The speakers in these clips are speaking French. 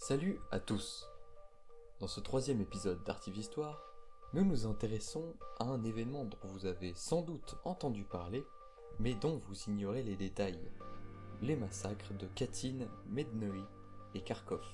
Salut à tous. Dans ce troisième épisode d'Artivistoire, nous nous intéressons à un événement dont vous avez sans doute entendu parler, mais dont vous ignorez les détails, les massacres de Katyn, Mednoï et Kharkov.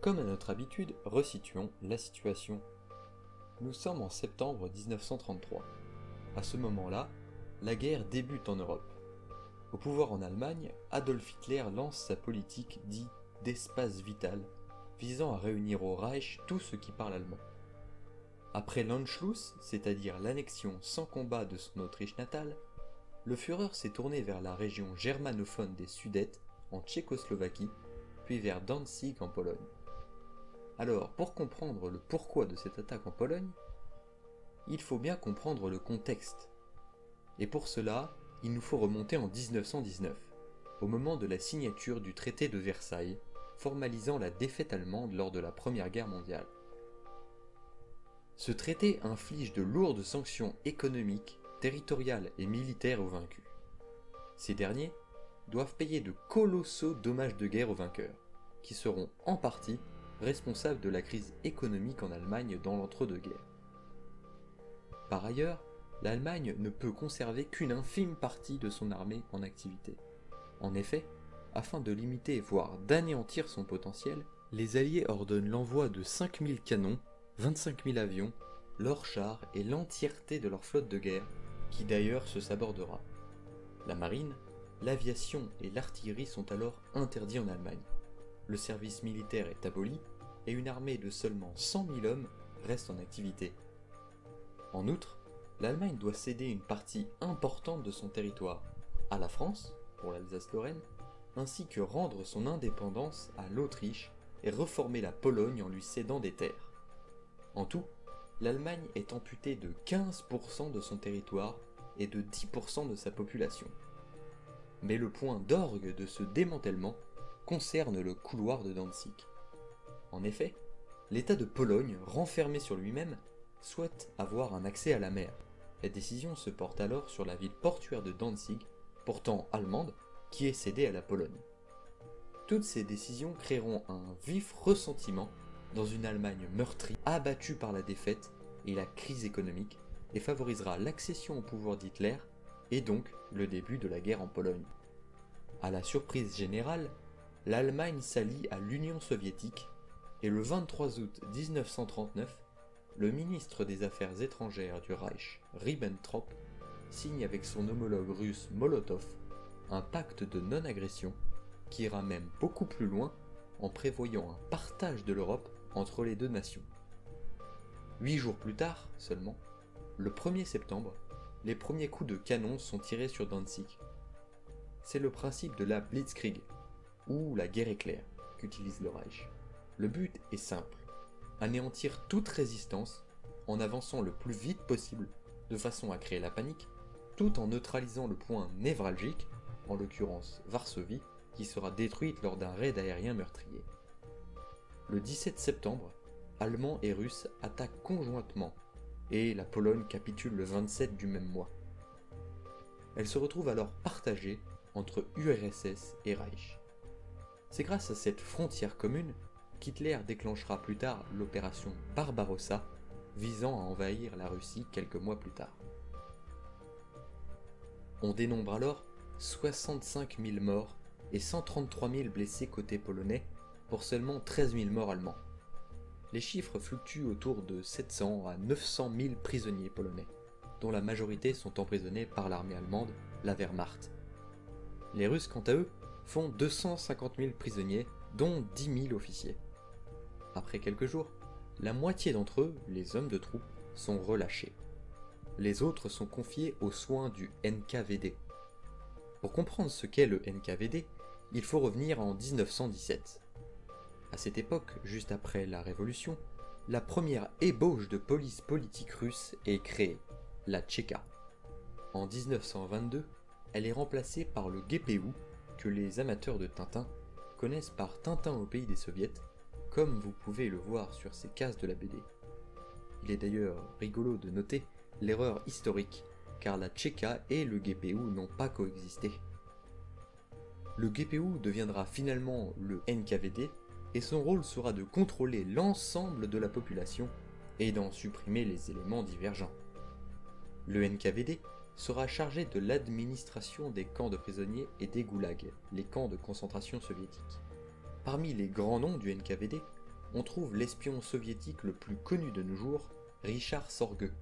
Comme à notre habitude, resituons la situation. Nous sommes en septembre 1933. À ce moment-là, la guerre débute en Europe. Au pouvoir en Allemagne, Adolf Hitler lance sa politique dite d'espace vital, visant à réunir au Reich tout ce qui parle allemand. Après l'Anschluss, c'est-à-dire l'annexion sans combat de son Autriche natale, le Führer s'est tourné vers la région germanophone des Sudètes, en Tchécoslovaquie, puis vers Danzig en Pologne. Alors, pour comprendre le pourquoi de cette attaque en Pologne, il faut bien comprendre le contexte. Et pour cela, il nous faut remonter en 1919, au moment de la signature du traité de Versailles, formalisant la défaite allemande lors de la Première Guerre mondiale. Ce traité inflige de lourdes sanctions économiques, territoriales et militaires aux vaincus. Ces derniers doivent payer de colossaux dommages de guerre aux vainqueurs, qui seront en partie responsables de la crise économique en Allemagne dans l'entre-deux-guerres. Par ailleurs, l'Allemagne ne peut conserver qu'une infime partie de son armée en activité. En effet, afin de limiter voire d'anéantir son potentiel, les Alliés ordonnent l'envoi de 5000 canons, 25 000 avions, leurs chars et l'entièreté de leur flotte de guerre, qui d'ailleurs se sabordera. La marine, l'aviation et l'artillerie sont alors interdits en Allemagne. Le service militaire est aboli et une armée de seulement 100 000 hommes reste en activité. En outre, l'Allemagne doit céder une partie importante de son territoire à la France, pour l'Alsace-Lorraine, ainsi que rendre son indépendance à l'Autriche et reformer la Pologne en lui cédant des terres. En tout, l'Allemagne est amputée de 15% de son territoire et de 10% de sa population. Mais le point d'orgue de ce démantèlement concerne le couloir de Danzig. En effet, l'État de Pologne, renfermé sur lui-même, souhaite avoir un accès à la mer. La décision se porte alors sur la ville portuaire de Danzig, pourtant allemande, qui est cédée à la Pologne. Toutes ces décisions créeront un vif ressentiment dans une Allemagne meurtrie, abattue par la défaite et la crise économique, et favorisera l'accession au pouvoir d'Hitler et donc le début de la guerre en Pologne. À la surprise générale, l'Allemagne s'allie à l'Union soviétique et le 23 août 1939, le ministre des Affaires étrangères du Reich, Ribbentrop, signe avec son homologue russe Molotov un pacte de non-agression qui ira même beaucoup plus loin en prévoyant un partage de l'Europe entre les deux nations. 8 jours plus tard seulement, le 1er septembre, les premiers coups de canon sont tirés sur Danzig. C'est le principe de la Blitzkrieg, ou la guerre éclair, qu'utilise le Reich. Le but est simple, anéantir toute résistance en avançant le plus vite possible de façon à créer la panique, tout en neutralisant le point névralgique, en l'occurrence Varsovie, qui sera détruite lors d'un raid aérien meurtrier. Le 17 septembre, Allemands et Russes attaquent conjointement, et la Pologne capitule le 27 du même mois. Elle se retrouve alors partagée entre URSS et Reich. C'est grâce à cette frontière commune qu'Hitler déclenchera plus tard l'opération Barbarossa, visant à envahir la Russie quelques mois plus tard. On dénombre alors 65 000 morts et 133 000 blessés côté polonais pour seulement 13 000 morts allemands. Les chiffres fluctuent autour de 700 à 900 000 prisonniers polonais, dont la majorité sont emprisonnés par l'armée allemande, la Wehrmacht. Les Russes, quant à eux, font 250 000 prisonniers, dont 10 000 officiers. Après quelques jours, la moitié d'entre eux, les hommes de troupe, sont relâchés. Les autres sont confiés aux soins du NKVD. Pour comprendre ce qu'est le NKVD, il faut revenir en 1917. À cette époque, juste après la Révolution, la première ébauche de police politique russe est créée, la Tchéka. En 1922, elle est remplacée par le GPU, que les amateurs de Tintin connaissent par Tintin au pays des soviets, comme vous pouvez le voir sur ces cases de la BD. Il est d'ailleurs rigolo de noter l'erreur historique, car la Tchéka et le GPU n'ont pas coexisté. Le GPU deviendra finalement le NKVD et son rôle sera de contrôler l'ensemble de la population et d'en supprimer les éléments divergents. Le NKVD sera chargé de l'administration des camps de prisonniers et des goulags, les camps de concentration soviétiques. Parmi les grands noms du NKVD, on trouve l'espion soviétique le plus connu de nos jours, Richard Sorge,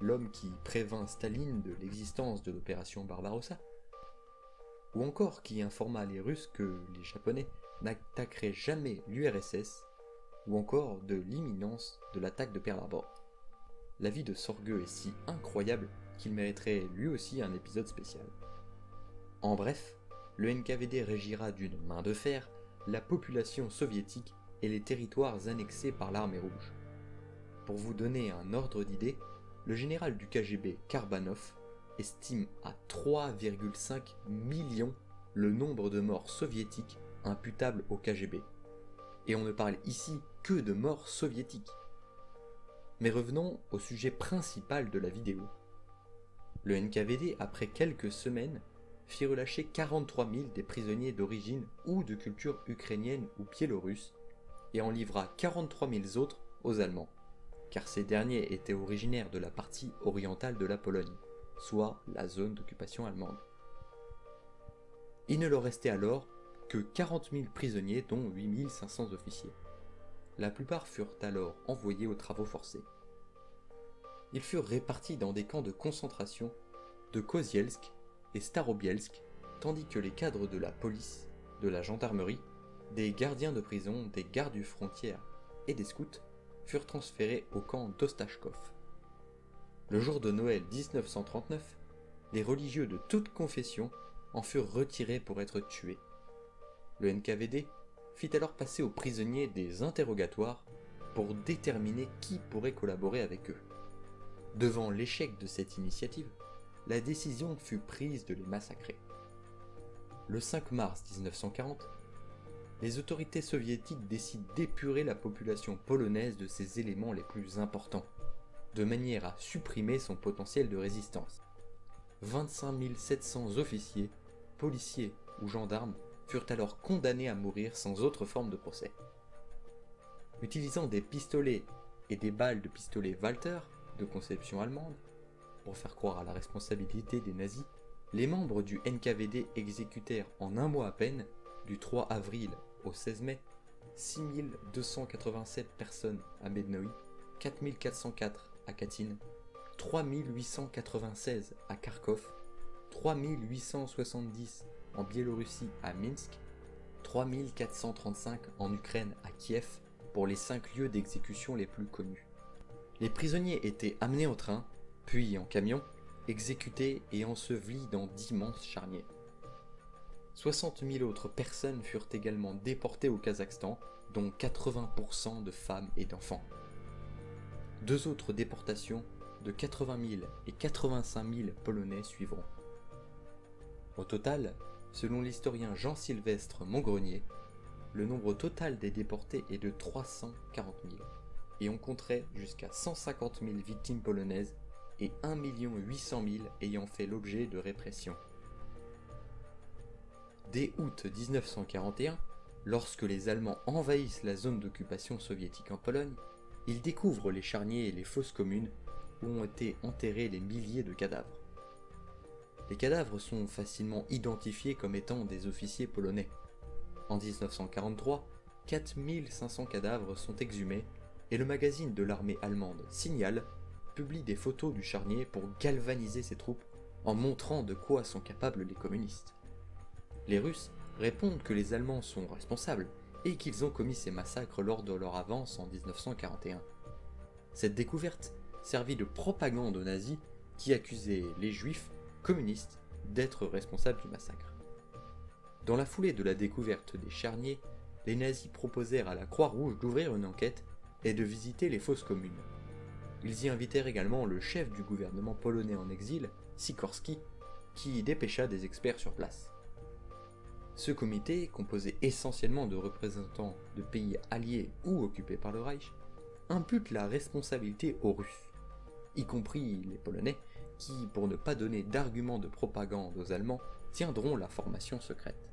l'homme qui prévint Staline de l'existence de l'opération Barbarossa, ou encore qui informa les Russes que les Japonais n'attaqueraient jamais l'URSS, ou encore de l'imminence de l'attaque de Pearl Harbor. La vie de Sorge est si incroyable qu'il mériterait lui aussi un épisode spécial. En bref, le NKVD régira d'une main de fer la population soviétique et les territoires annexés par l'armée rouge. Pour vous donner un ordre d'idée, le général du KGB Karbanov estime à 3,5 millions le nombre de morts soviétiques imputables au KGB. Et on ne parle ici que de morts soviétiques. Mais revenons au sujet principal de la vidéo. Le NKVD, après quelques semaines, fit relâcher 43 000 des prisonniers d'origine ou de culture ukrainienne ou biélorusse, et en livra 43 000 autres aux Allemands, car ces derniers étaient originaires de la partie orientale de la Pologne, soit la zone d'occupation allemande. Il ne leur restait alors que 40 000 prisonniers, dont 8 500 officiers. La plupart furent alors envoyés aux travaux forcés. Ils furent répartis dans des camps de concentration de Kozielsk et Starobielsk, tandis que les cadres de la police, de la gendarmerie, des gardiens de prison, des gardes du frontière et des scouts furent transférés au camp d'Ostachkov. Le jour de Noël 1939, les religieux de toute confession en furent retirés pour être tués. Le NKVD fit alors passer aux prisonniers des interrogatoires pour déterminer qui pourrait collaborer avec eux. Devant l'échec de cette initiative, la décision fut prise de les massacrer. Le 5 mars 1940, les autorités soviétiques décident d'épurer la population polonaise de ses éléments les plus importants, de manière à supprimer son potentiel de résistance. 25 700 officiers, policiers ou gendarmes furent alors condamnés à mourir sans autre forme de procès. Utilisant des pistolets et des balles de pistolet Walter, de conception allemande, pour faire croire à la responsabilité des nazis, les membres du NKVD exécutèrent en un mois à peine, du 3 avril au 16 mai, 6 287 personnes à Mednoï, 4 404 à Katyn, 3 896 à Kharkov, 3 870 en Biélorussie à Minsk, 3 435 en Ukraine à Kiev, pour les 5 lieux d'exécution les plus connus. Les prisonniers étaient amenés au train, puis en camion, exécutés et ensevelis dans d'immenses charniers. 60 000 autres personnes furent également déportées au Kazakhstan, dont 80% de femmes et d'enfants. 2 autres déportations de 80 000 et 85 000 Polonais suivront. Au total, selon l'historien Jean-Sylvestre Montgrenier, le nombre total des déportés est de 340 000, et on compterait jusqu'à 150 000 victimes polonaises et 1 800 000 ayant fait l'objet de répression. Dès août 1941, lorsque les Allemands envahissent la zone d'occupation soviétique en Pologne, ils découvrent les charniers et les fosses communes où ont été enterrés les milliers de cadavres. Les cadavres sont facilement identifiés comme étant des officiers polonais. En 1943, 4500 cadavres sont exhumés et le magazine de l'armée allemande Signal publie des photos du charnier pour galvaniser ses troupes en montrant de quoi sont capables les communistes. Les Russes répondent que les Allemands sont responsables et qu'ils ont commis ces massacres lors de leur avance en 1941. Cette découverte servit de propagande aux nazis qui accusaient les juifs communistes d'être responsables du massacre. Dans la foulée de la découverte des charniers, les nazis proposèrent à la Croix-Rouge d'ouvrir une enquête et de visiter les fosses communes. Ils y invitèrent également le chef du gouvernement polonais en exil, Sikorski, qui y dépêcha des experts sur place. Ce comité, composé essentiellement de représentants de pays alliés ou occupés par le Reich, impute la responsabilité aux Russes, y compris les Polonais, qui, pour ne pas donner d'arguments de propagande aux Allemands, tiendront la formation secrète.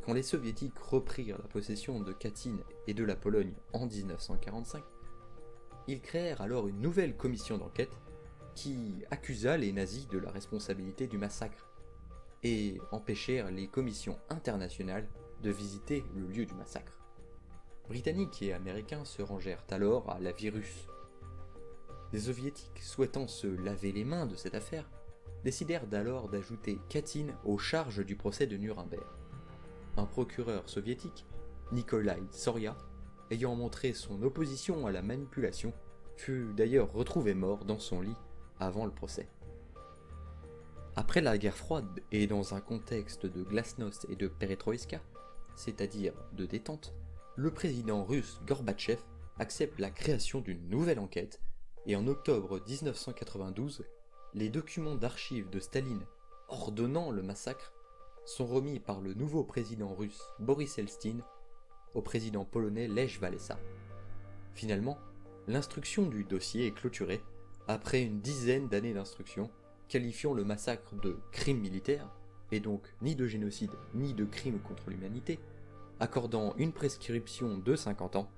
Quand les soviétiques reprirent la possession de Katyn et de la Pologne en 1945, ils créèrent alors une nouvelle commission d'enquête qui accusa les nazis de la responsabilité du massacre et empêchèrent les commissions internationales de visiter le lieu du massacre. Britanniques et Américains se rangèrent alors à la vie russe. Les soviétiques, souhaitant se laver les mains de cette affaire, décidèrent alors d'ajouter Katyn aux charges du procès de Nuremberg. Un procureur soviétique, Nikolai Soria, ayant montré son opposition à la manipulation, fut d'ailleurs retrouvé mort dans son lit avant le procès. Après la guerre froide et dans un contexte de glasnost et de perestroïka, c'est-à-dire de détente, le président russe Gorbatchev accepte la création d'une nouvelle enquête et en octobre 1992, les documents d'archives de Staline ordonnant le massacre sont remis par le nouveau président russe Boris Eltsine au président polonais Lech Walesa. Finalement, l'instruction du dossier est clôturée après une dizaine d'années d'instruction qualifiant le massacre de crime militaire, et donc ni de génocide ni de crime contre l'humanité, accordant une prescription de 50 ans,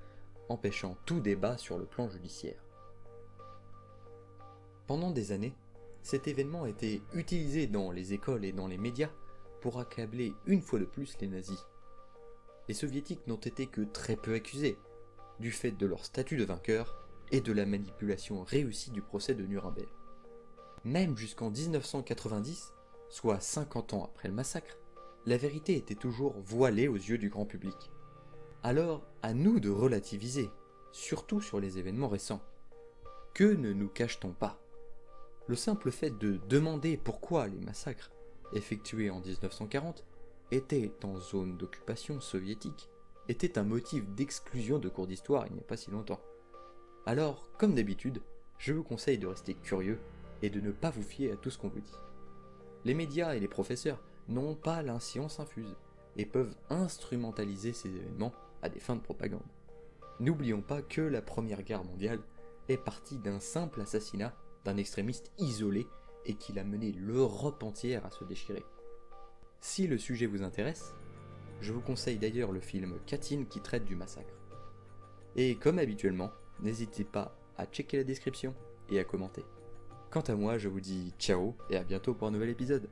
empêchant tout débat sur le plan judiciaire. Pendant des années, cet événement a été utilisé dans les écoles et dans les médias pour accabler une fois de plus les nazis. Les soviétiques n'ont été que très peu accusés, du fait de leur statut de vainqueur et de la manipulation réussie du procès de Nuremberg. Même jusqu'en 1990, soit 50 ans après le massacre, la vérité était toujours voilée aux yeux du grand public. Alors, à nous de relativiser, surtout sur les événements récents. Que ne nous cache-t-on pas ? Le simple fait de demander pourquoi les massacres effectués en 1940 étaient en zone d'occupation soviétique était un motif d'exclusion de cours d'histoire il n'y a pas si longtemps. Alors, comme d'habitude, je vous conseille de rester curieux et de ne pas vous fier à tout ce qu'on vous dit. Les médias et les professeurs n'ont pas la science infuse et peuvent instrumentaliser ces événements à des fins de propagande. N'oublions pas que la Première Guerre mondiale est partie d'un simple assassinat d'un extrémiste isolé et qu'il a mené l'Europe entière à se déchirer. Si le sujet vous intéresse, je vous conseille d'ailleurs le film Katyn qui traite du massacre. Et comme habituellement, n'hésitez pas à checker la description et à commenter. Quant à moi, je vous dis ciao et à bientôt pour un nouvel épisode.